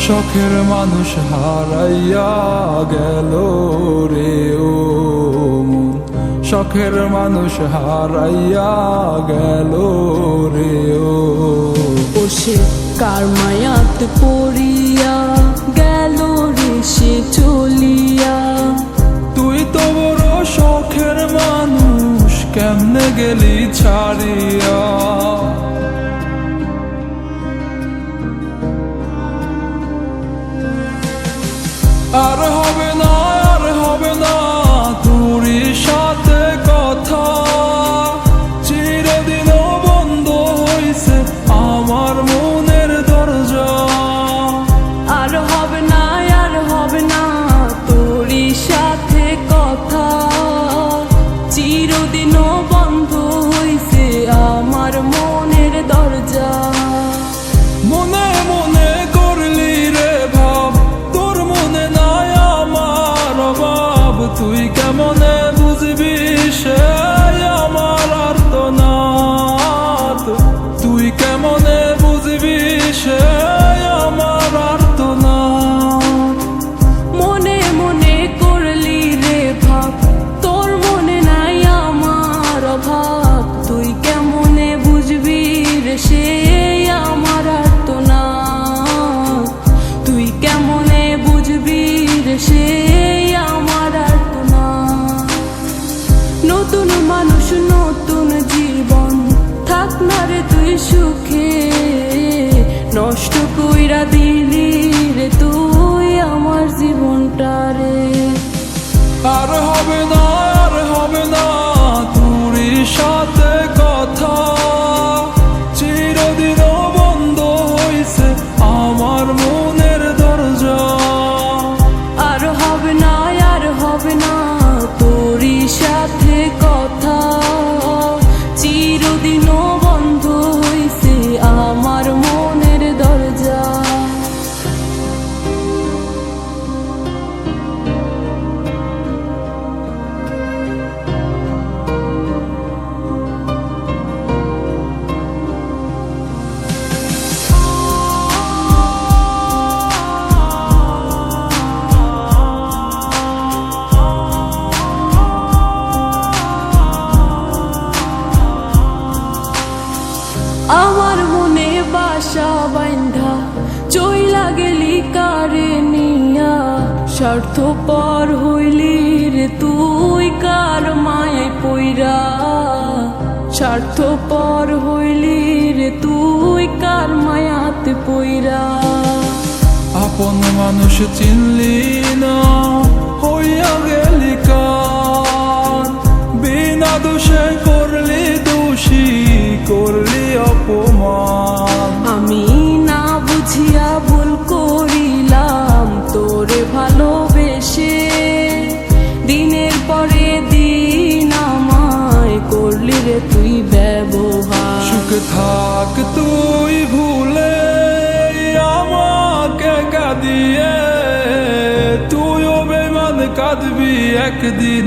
শখের মানুষ হারাইয়া গেল রে ও মন, শখের মানুষ হারাইয়া গেল রে ও। সে কার মায়াত পড়িয়া গেল রে সে চলিয়া। তুই তো বড় শখের মানুষ, কেমনে গেলি ছাড়িয়া। আর হবে না, আর হবে না তোরই সাথে কথা, চিরদিন বন্ধ হইছে আমার মনের দরজা। আর হবে না, আর হবে না তোরই সাথে কথা, চিরদিনও বন্ধ হইছে আমার মনের দরজা। মনে মনে করলি রে ভাব, তোর মনে নাই আমার অভাব। তুই কেমনে বুঝবি সে আমার আর্তনাদ, তুই কেমনে বুঝবি সে আমার আর্তনাদ। মনে মনে করলি রে ভাব, তোর মনে নাই আমার অভাব। তুই কেমনে বুঝবি রে সে আমার আর্তনাদ, তুই কেমনে বুঝবি রে সে আমার আর্তনাদ। নতুন মানুষ নতুন জীবন, থাক না রে তুই সুখে, নষ্ট কইরা দিলি রে তুই আমার জীবনটা রে। আর হবে না, আর হবে না তোরই সাথে কথা, চিরদিন বন্ধ হইছে আমার মনের দরজা। আর হবে না, আর হবে না তোরই সাথে কথা, চিরদিনও বন্ধ হইছে আমার মনের দরজা। আমার মনে বাসা বাইন্ধা চইলা গেলি কারে নিয়া, স্বার্থপর হইলি রে তুই কার মায়ায় পইরা। স্বার্থপর হইলি রে তুই কার মায়াতে পইরা। আপন মানুষ চিনলি না, হইয়া গেলি কার। বিনা দোষে করলি দোষী, করলি অপমান। আমি না বুঝিয়া ভুল করিলাম তোরে ভালোবেসে, দিনের পরে দিন আমায় করলি রে তুই ব্যবহার। সুখে থাক তুই ভুলে আমাকে কাঁদিয়ে, তুইও বেমান কাঁদবি একদিন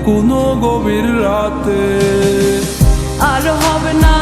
কোনো গভীর রাতে। আর হবে না,